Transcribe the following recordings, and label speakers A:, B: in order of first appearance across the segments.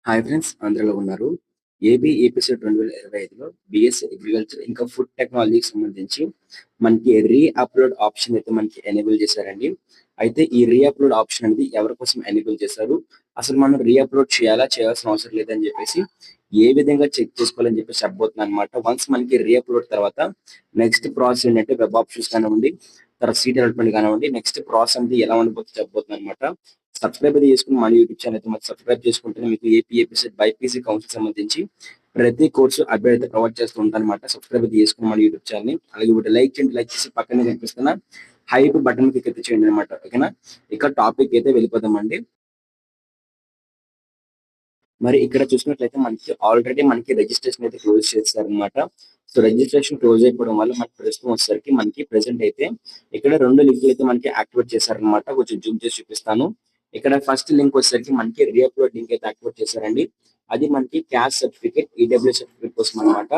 A: Hi friends, అందరిలో ఉన్నారు. AB episode 2025లో BS agriculture ఇంకా ఫుడ్ టెక్నాలజీకి సంబంధించి మనకి అప్లోడ్ ఆప్షన్ అయితే మనకి ఎనేబుల్ చేశారండి. అయితే ఈ అప్లోడ్ ఆప్షన్ అనేది ఎవరి కోసం ఎనేబుల్ చేశారు, అసలు మనం అప్లోడ్ చేయాల్సిన అవసరం లేదని చెప్పేసి ఏ విధంగా చెక్ చేసుకోవాలని చెప్పేసి చెప్పబోతున్నాను అనమాట. వన్స్ మనకి అప్లోడ్ తర్వాత నెక్స్ట్ ప్రాసెస్ ఏంటంటే వెబ్ ఆప్షన్స్ కానివ్వండి, తర్వాత సీట్ డెవలప్మెంట్ కానివ్వండి, నెక్స్ట్ ప్రాసెస్ అనేది ఎలా ఉండబోతుందో చెప్పబోతున్నాను అనమాట. సబ్స్క్రైబ్ అయితే చేసుకుని మన యూట్యూబ్ ఛానల్ అయితే మాకు సబ్స్క్రైబ్ చేసుకుంటే మీకు ఏపీ ఎపిసెట్ బైపీసీ కౌన్సిల్ సంబంధించి ప్రతి కోర్సు అప్డేట్ అయితే ప్రొవైడ్ చేస్తూ ఉంటాను అనమాట. సబ్స్క్రైబ్ అయితే చేసుకుని మన యూట్యూబ్ ఛానల్ ని అలాగే వీటి లైక్ చేయండి. లైక్ చేసి పక్కనే కనిపిస్తున్న హైప్ బటన్ క్లిక్ అయితే చేయండి అనమాట. ఓకేనా, ఇక్కడ టాపిక్ అయితే వెళ్ళిపోదామండి. మరి ఇక్కడ చూసినట్లయితే ఆల్రెడీ మనకి రిజిస్ట్రేషన్ అయితే క్లోజ్ చేస్తారు అనమాట. సో రిజిస్ట్రేషన్ క్లోజ్ అయిపోవడం వల్ల మనకి ప్రస్తుతం వచ్చేసరికి మనకి ప్రెసెంట్ అయితే ఇక్కడ 2 లింకులు అయితే మనకి యాక్టివేట్ చేశారనమాట. కొంచెం జూమ్ చేసి చూపిస్తాను. ఇక్కడ ఫస్ట్ లింక్ వచ్చేసరికి మనకి రీఅప్లోడ్ లింక్ అయితే యాక్టివేట్ చేశారండి. అది మనకి క్యాస్ట్ సర్టిఫికేట్, ఈడబ్ల్యూ సర్టిఫికేట్ కోసం అనమాట.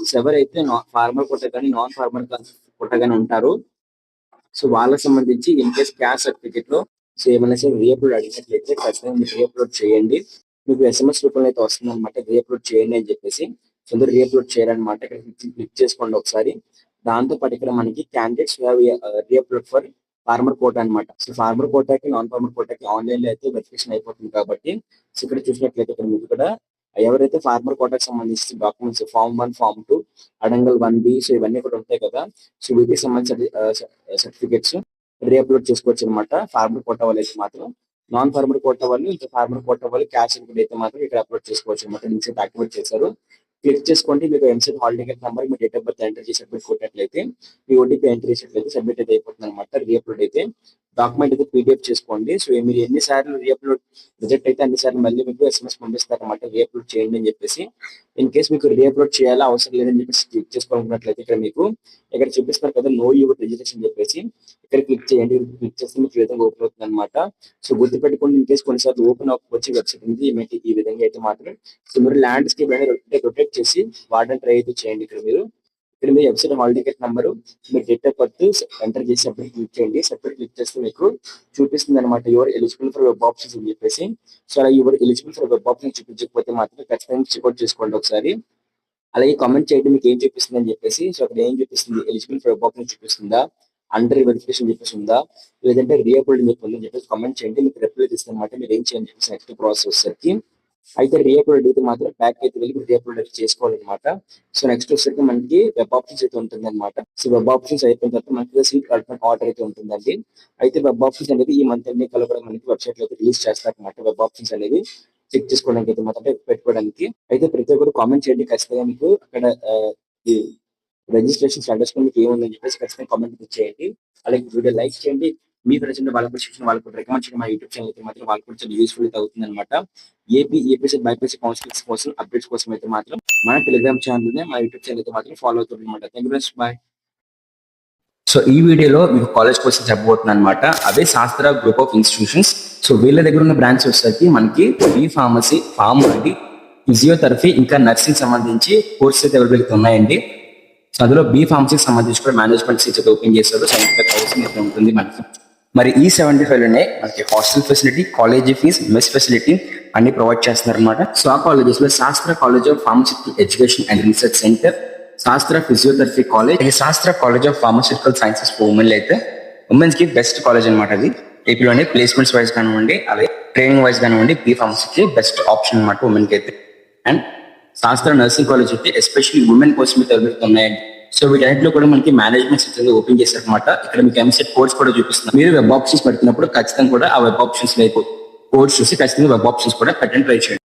A: సో ఎవరైతే ఫార్మర్ కొట్ట కానీ నాన్ ఫార్మర్ కొట్ట కానీ ఉంటారో సో వాళ్ళకి సంబంధించి ఇన్ కేస్ క్యాస్ట్ సర్టిఫికేట్ లో సో ఏమైనా సరే రీఅప్లోడ్ అడిగినట్లయితే ఖచ్చితంగా మీరు రీఅప్లోడ్ చేయండి. మీకు ఎస్ఎంఎస్ రూపంలో అయితే వస్తుంది అనమాట, రీఅప్లోడ్ చేయండి అని చెప్పేసి. సో అందరూ రీఅప్లోడ్ చేయాలన్నమాట. ఇక్కడ క్లిక్ చేసుకోండి ఒకసారి. దాంతో పాటు ఇక్కడ మనకి candidates reupload for farmer quota అనమాట. సో ఫార్మర్ కోటాకి నాన్ ఫార్మర్ కోటాకి ఆన్లైన్ లో అయితే వెరిఫికేషన్ అయిపోతుంది కాబట్టి సో ఇక్కడ చూసినట్లయితే ఇక్కడ మీకు ఇక్కడ ఎవరైతే ఫార్మర్ కోటాకి సంబంధించిన డాక్యుమెంట్స్ ఫామ్ 1, ఫామ్ 2, అడంగల్ 1B సో ఇవన్నీ కూడా ఉంటాయి కదా. సో వీటికి సంబంధించిన సర్టిఫికేట్స్ రీఅప్లోడ్ చేసుకోవచ్చు అనమాట. ఫార్మర్ కోటా వాళ్ళు అయితే మాత్రం, నాన్ ఫార్మర్ కోటా వాళ్ళు ఇంకా ఫార్మర్ కోటా వాళ్ళు క్యాష్ సర్టిఫికేట్ అయితే మాత్రం ఇక్కడ అప్లోడ్ చేసుకోవచ్చు అనమాట. లింక్స్ అయితే యాక్టివేట్ చేశారు. క్లిక్ చేసుకోండి. మీకు EAMCET hall ticket number, me date of birth enter చేసి సబ్మిట్ కొట్టినట్లయితే మీ ఓటీపీ ఎంటర్ చేసినట్లయితే సబ్మిట్ అయితే అయిపోతుంది అనమాట. రీఅప్లోడ్ అయితే డాక్యుమెంట్ అయితే పీడిఎఫ్ చేసుకోండి. సో మీరు ఎన్నిసార్లు రీఅప్లోడ్ రిజెక్ట్ అయితే అన్నిసార్లు మళ్ళీ మీకు ఎస్ఎంఎస్ పంపిస్తారు అనమాట, రీఅప్లోడ్ చేయండి అని చెప్పేసి. ఇన్ కేసు మీకు రీఅప్లోడ్ చేయాలా అవసరం లేదని చెప్పేసి క్లిక్ చేసుకోవాలనుకున్నట్లయితే ఇక్కడ మీకు ఇక్కడ చూపిస్తారు కదా నో యువర్ రిజిస్ట్రేషన్ చెప్పేసి ఇక్కడ క్లిక్ చేయండి. క్లిక్ చేస్తే మీకు ఈ విధంగా ఓపెన్ అవుతుంది అనమాట. సో గుర్తుపెట్టుకోండి, ఇన్ కేసు కొన్నిసార్లు ఓపెన్ వచ్చే వెబ్సైట్ ఉంది ఈ విధంగా అయితే మాత్రం. సో మీరు ల్యాండ్స్కేప్ అనేది రొటేట్ చేసి వాడని ట్రై అయితే చేయండి. ఇక్కడ మీ వెబ్సైట్ హాల్ టికెట్ నెంబరు, మీ డేట్ ఆఫ్ బర్త్ ఎంటర్ చేసి సబ్మిట్ క్లిక్ చేయండి. సబ్మిట్ క్లిక్ చేస్తే మీకు చూపిస్తుంది అనమాట your eligible for web options అని చెప్పేసి. సో అలా your eligible for web option చూపించకపోతే మాత్రం ఖచ్చితంగా చెక్అౌట్ చేసుకోండి ఒకసారి. అలాగే కామెంట్ చేయండి మీకు ఏం చూపిస్తుంది అని చెప్పేసి. సో అక్కడ ఏం చూపిస్తుంది, ఎలిజిబుల్ ఫర్ వెబ్ ఆప్షన్ చూపిస్తుందా, అండర్ వెరిఫికేషన్ చెప్పేసిందా, లేదంటే రీఅప్లోడ్ అని చెప్పేసి కామెంట్ చేయండి. మీకు రిప్లై ఇస్తుంది అనమాట. మీరు ఏం చేయాలని చెప్పేసి నెక్స్ట్ ప్రాసెస్ వచ్చేసరికి అయితే రీఅప్లోడ్ అయితే మాత్రం బ్యాక్ అయితే వెళ్ళి మీరు రీఅప్లోడ్ అయితే చేసుకోవాలన్నమాట. సో నెక్స్ట్ వచ్చేసరికి మనకి వెబ్ ఆప్షన్స్ అయితే ఉంటుంది అనమాట. సో వెబ్ ఆప్షన్స్ అయిపోయిన తర్వాత మనకి సీట్ అలాట్మెంట్ ఆర్డర్ అయితే ఉంటుందండి. అయితే వెబ్ ఆప్షన్స్ అనేది ఈ మంత్ ఎండింగ్ కల్లా కూడా మనకి వెబ్సైట్ లో అయితే రిలీజ్ చేస్తారు అనమాట. వెబ్ ఆప్షన్స్ అనేది చెక్ చేసుకోవడానికి అయితే మాత్రం పెట్టుకోవడానికి అయితే ప్రతి ఒక్కరు కామెంట్ చేయండి. ఖచ్చితంగా మీకు అక్కడ రిజిస్ట్రేషన్ స్టేటస్ మీకు ఏముందని చెప్పేసి ఖచ్చితంగా కామెంట్ చేయండి. అలాగే వీడియో లైక్ చేయండి. మీ ఫ్రెండ్స్ వాళ్ళకు కూడా శిక్షణ వాళ్ళకు రికమెండ్ చేయండి. మా యూట్యూబ్ ఛానల్ అయితే మాత్రం వాళ్ళకు కూడా చాలా యూస్ఫుల్ అయితే అవుతుంది అనమాట. ఏపీసీ బైపీసీ కౌన్సిలింగ్స్ కోసం అప్డేట్స్ కోసం అయితే మాత్రం మన టెలిగ్రామ్ ఛానల్ మా యూట్యూబ్ ఛానల్ అయితే మాత్రం ఫాలో అవుతుంది అనమాట. Thank you, bye. సో ఈ వీడియోలో మీకు కాలేజ్ కోసం చెప్పబోతున్నాను అనమాట. అదే శాస్త్ర గ్రూప్ ఆఫ్ ఇన్స్టిట్యూషన్స్. సో వీళ్ళ దగ్గర ఉన్న బ్రాంచ్ వచ్చేసరికి మనకి బీ ఫార్మసీ, ఫార్మసీ, ఫిజియోథెరపీ ఇంకా నర్సింగ్ సంబంధించి కోర్సెస్ అయితే అవైలబుల్ ఉన్నాయండి. సో అందులో బీ ఫార్మసీకి సంబంధించి కూడా మేనేజ్మెంట్ సీట్స్ అయితే ఓపెన్ చేశారు. 75,000 అయితే ఉంటుంది మనకి. మరి ఈ 75లోనే మనకి hostel facility, college fees, mess facility అన్ని ప్రొవైడ్ చేస్తున్నారు అనమాట. సో ఆ కాలేజెస్ లో Sastra college of pharmaceutical education and research centre, Sastra physiotherapy college, Sastra college of pharmaceutical sciences for women అయితే ఉమెన్స్ కి బెస్ట్ కాలేజ్ అనమాట. అది ఏపీలోనే ప్లేస్మెంట్స్ వైజ్ కానివ్వండి, అలాగే ట్రైనింగ్ వైజ్ కానివ్వండి, బీ ఫార్మసీకి బెస్ట్ ఆప్షన్ అనమాట ఉమెన్ కి అయితే. అండ్ శాస్త్ర నర్సింగ్ కాలేజ్ అయితే ఎస్పెషల్లీ ఉమెన్ కోసం అయితే ఉన్నాయండి. సో వీటన్నిటిలో కూడా మనకి మేనేజ్మెంట్ సెక్షన్ ఓపెన్ చేశారు అనమాట. ఇక్కడ మీకు ఎంసెట్ కోర్స్ కూడా చూపిస్తున్నారు. మీరు వెబ్ ఆప్షన్స్ పెడుతున్నప్పుడు ఖచ్చితంగా కూడా ఆ వెబ్ ఆప్షన్స్ కోర్స్ చూసి ఖచ్చితంగా వెబ్ ఆప్షన్స్ కూడా పెట్టండి, ట్రై చేయండి.